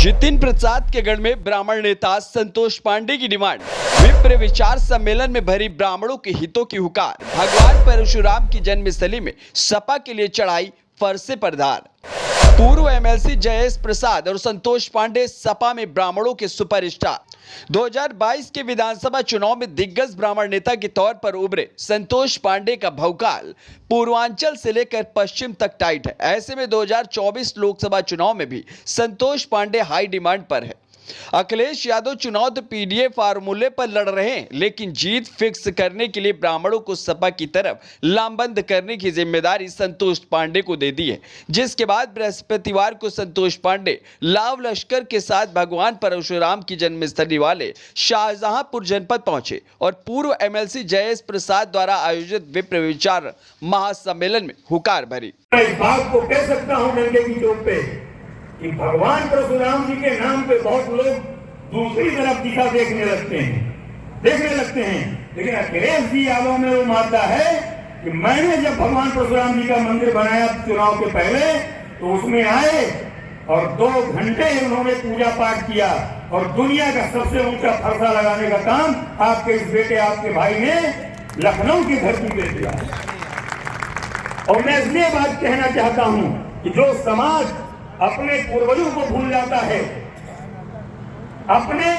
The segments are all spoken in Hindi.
जितिन प्रसाद के गढ़ में ब्राह्मण नेता संतोष पांडे की डिमांड। विप्र विचार सम्मेलन में भरी ब्राह्मणों के हितों की हुकार। भगवान परशुराम की जन्मस्थली में सपा के लिए चढ़ाई फरसे पर धार। पूर्व एमएलसी जयेश प्रसाद और संतोष पांडे सपा में ब्राह्मणों के सुपरस्टार। 2022 के विधानसभा चुनाव में दिग्गज ब्राह्मण नेता के तौर पर उभरे संतोष पांडे का भौकाल पूर्वांचल से लेकर पश्चिम तक टाइट है। ऐसे में 2024 लोकसभा चुनाव में भी संतोष पांडे हाई डिमांड पर है। अखिलेश यादव चुनाव तो पीडीए फार्मूले पर लड़ रहे हैं, लेकिन जीत फिक्स करने के लिए ब्राह्मणों को सपा की तरफ लामबंद करने की जिम्मेदारी संतोष पांडे को दे दी है। जिसके बाद बृहस्पतिवार को संतोष पांडे लाव लश्कर के साथ भगवान परशुराम की जन्मस्थली वाले शाहजहांपुर जनपद पहुंचे और पूर्व एमएलसी जयेश प्रसाद द्वारा आयोजित विप्र विचार महासम्मेलन में हुकार भरी। इस बात को कह सकता हूं डंडे की चोट पे कि भगवान परशुराम जी के नाम पे बहुत लोग दूसरी तरफ दिशा देखने लगते हैं, लेकिन अखिलेश जी यादव में वो मानता है कि मैंने जब भगवान परशुराम जी का मंदिर बनाया चुनाव के पहले, तो उसमें आए और 2 घंटे उन्होंने पूजा पाठ किया और दुनिया का सबसे ऊंचा फरसा लगाने का काम आपके इस बेटे, आपके भाई ने लखनऊ की धरती पे किया। और मैं इसलिए बात कहना चाहता हूं कि जो समाज अपने पूर्वजों को भूल जाता है, अपने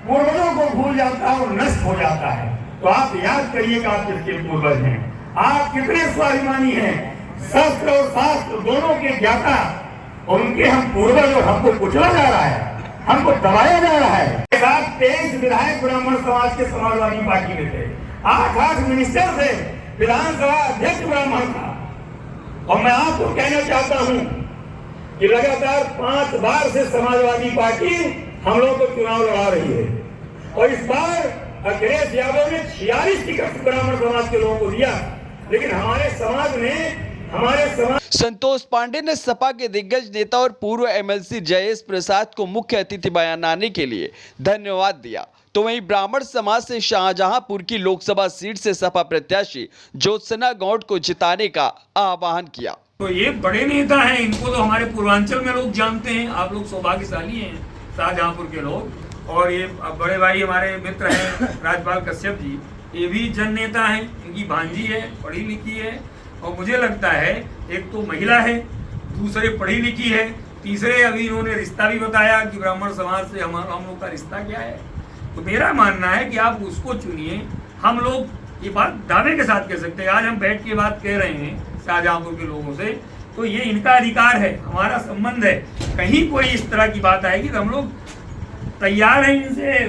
पूर्वजों को भूल जाता है और नष्ट हो जाता है, तो आप याद करिएगा आप किसके पूर्वज हैं, आप कितने स्वाभिमानी हैं। शस्त्र और शास्त्र दोनों के ज्ञाता और उनके हम पूर्वज, और हमको कुचला जा रहा है, हमको दबाया जा रहा है। 23 विधायक ब्राह्मण समाज के समाजवादी पार्टी में थे, 8 मिनिस्टर थे, विधानसभा अध्यक्ष ब्राह्मण था। और मैं आपको कहना चाहता हूं कि लगातार 5 बार से समाजवादी पार्टी हम लोग को चुनाव लड़ा रही है और इस बार अखिलेश यादव ने 46 टिकट ब्राह्मण समाज के लोगों को दिया, लेकिन हमारे समाज संतोष पांडे ने सपा के दिग्गज नेता और पूर्व एमएलसी जयेश प्रसाद को मुख्य अतिथि बयानाने के लिए धन्यवाद दिया। तो वहीं ब्राह्मण समाज से शाहजहांपुर की लोकसभा सीट से सपा प्रत्याशी ज्योत्सना गौड़ को जिताने का आह्वान किया। तो ये बड़े नेता हैं, इनको तो हमारे पूर्वांचल में लोग जानते हैं। आप लोग सौभाग्यशाली हैं शाहजहांपुर के लोग। और ये बड़े भाई हमारे मित्र हैं राजपाल कश्यप जी, ये भी जन नेता हैं, इनकी भांजी है, पढ़ी लिखी है। और मुझे लगता है एक तो महिला है, दूसरे पढ़ी लिखी है, तीसरे अभी इन्होंने रिश्ता भी बताया कि ब्राह्मण समाज से हम लोग का रिश्ता क्या है। तो मेरा मानना है कि आप उसको चुनिए। हम लोग ये बात दावे के साथ कह सकते हैं, आज हम बैठ के बात कह रहे हैं शाहजहांपुर के लोगों से, तो ये इनका अधिकार है, हमारा संबंध है। कहीं कोई इस तरह की बात आएगी तो हम लोग तैयार हैं, इनसे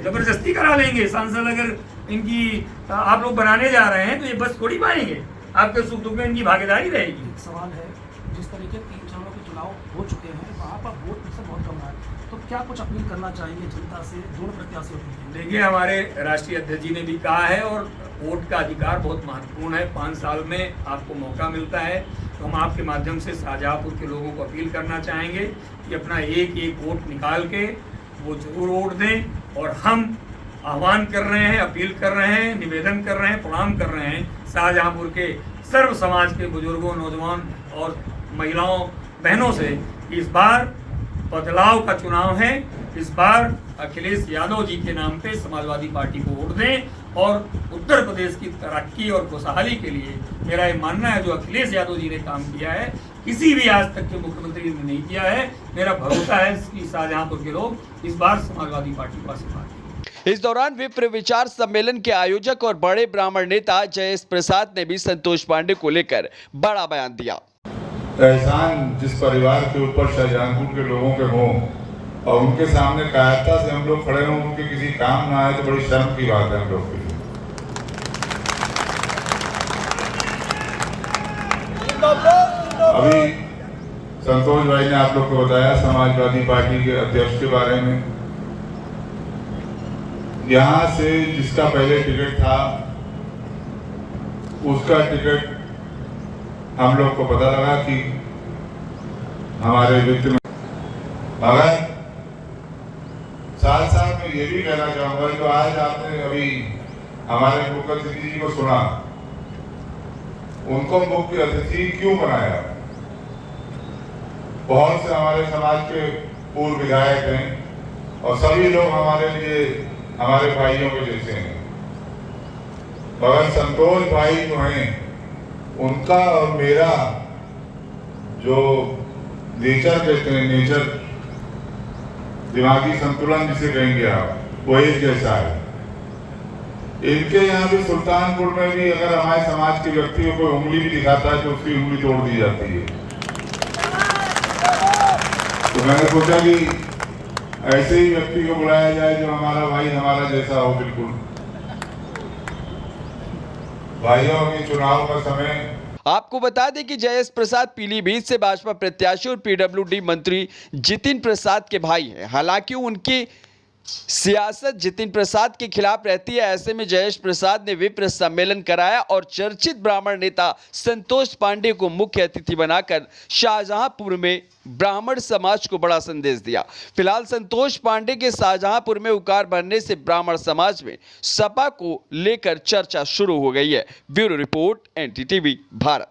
जबरदस्ती करा लेंगे। सांसद अगर इनकी आप लोग बनाने जा रहे हैं तो ये बस थोड़ी पाएंगे, आपके सुख दुख में इनकी भागीदारी रहेगी। सवाल है, जिस तरीके 3 चरणों के चुनाव हो चुके हैं, वहाँ पर वोट प्रतिशत बहुत कम है, तो क्या कुछ अपील करना चाहेंगे जनता से, दोनों प्रत्याशियों के? देखिए, हमारे राष्ट्रीय अध्यक्ष जी ने भी कहा है और वोट का अधिकार बहुत महत्वपूर्ण है। 5 साल में आपको मौका मिलता है, तो हम आपके माध्यम से शाहजहांपुर के लोगों को अपील करना चाहेंगे कि अपना एक वोट निकाल के वो जरूर वोट दें। और हम आह्वान कर रहे हैं, अपील कर रहे हैं, निवेदन कर रहे हैं, प्रणाम कर रहे हैं शाहजहांपुर के सर्व समाज के बुजुर्गों, नौजवान और महिलाओं, बहनों से। इस बार बदलाव का चुनाव है, इस बार अखिलेश यादव जी के नाम पे समाजवादी पार्टी को वोट दें और उत्तर प्रदेश की तरक्की और खुशहाली के लिए मेरा ये मानना है, जो अखिलेश यादव जी ने काम किया है किसी भी आज तक के मुख्यमंत्री ने नहीं किया है। मेरा भरोसा है कि शाहजहांपुर के लोग इस बार समाजवादी पार्टी को आशीर्वाद देंगे। इस दौरान विप्र विचार सम्मेलन के आयोजक और बड़े ब्राह्मण नेता जयेश प्रसाद ने भी संतोष पांडे को लेकर बड़ा बयान दिया। एहसान जिस परिवार के ऊपर शाहजहांपुर के लोगों के हों और उनके सामने कायरता से हम लोग खड़े हों, उनके किसी काम ना आए, तो बड़ी शर्म की बात है हम लोग के लिए। अभी संतोष भाई ने आप लोग को बताया समाजवादी पार्टी के अध्यक्ष के बारे में। यहाँ से जिसका पहले टिकट था उसका टिकट हम लोग को पता लगा कि हमारे वित्त में, मगर साथ में ये भी कहना चाहूंगा जो आज आपने अभी हमारे मुख्य अतिथि जी को सुना, उनको मुख्य अतिथि क्यों बनाया? बहुत से हमारे समाज के पूर्व विधायक हैं और सभी लोग हमारे लिए हमारे भाइयों के जैसे हैं, मगर संतोष भाई जो हैं उनका और मेरा जो नेचर कहते हैं, नेचर दिमागी संतुलन जिसे कहेंगे आप, वो एक जैसा है। इनके यहाँ भी सुल्तानपुर में भी अगर हमारे समाज के व्यक्ति को कोई उंगली भी दिखाता है तो उसकी उंगली तोड़ दी जाती है। तो मैंने सोचा कि ऐसे ही व्यक्ति को बुलाया जाए जो हमारा भाई हमारा जैसा हो। बिल्कुल भाइयों, अभी चुनाव का समय। आपको बता दें कि जयेश प्रसाद पीलीभीत से भाजपा प्रत्याशी और पीडब्ल्यूडी मंत्री जितिन प्रसाद के भाई हैं। हालांकि उनकी सियासत जितिन प्रसाद के खिलाफ रहती है। ऐसे में जयेश प्रसाद ने विप्र सम्मेलन कराया और चर्चित ब्राह्मण नेता संतोष पांडे को मुख्य अतिथि बनाकर शाहजहांपुर में ब्राह्मण समाज को बड़ा संदेश दिया। फिलहाल संतोष पांडे के शाहजहांपुर में उकार बनने से ब्राह्मण समाज में सपा को लेकर चर्चा शुरू हो गई है। Bureau report, NDTV Bharat.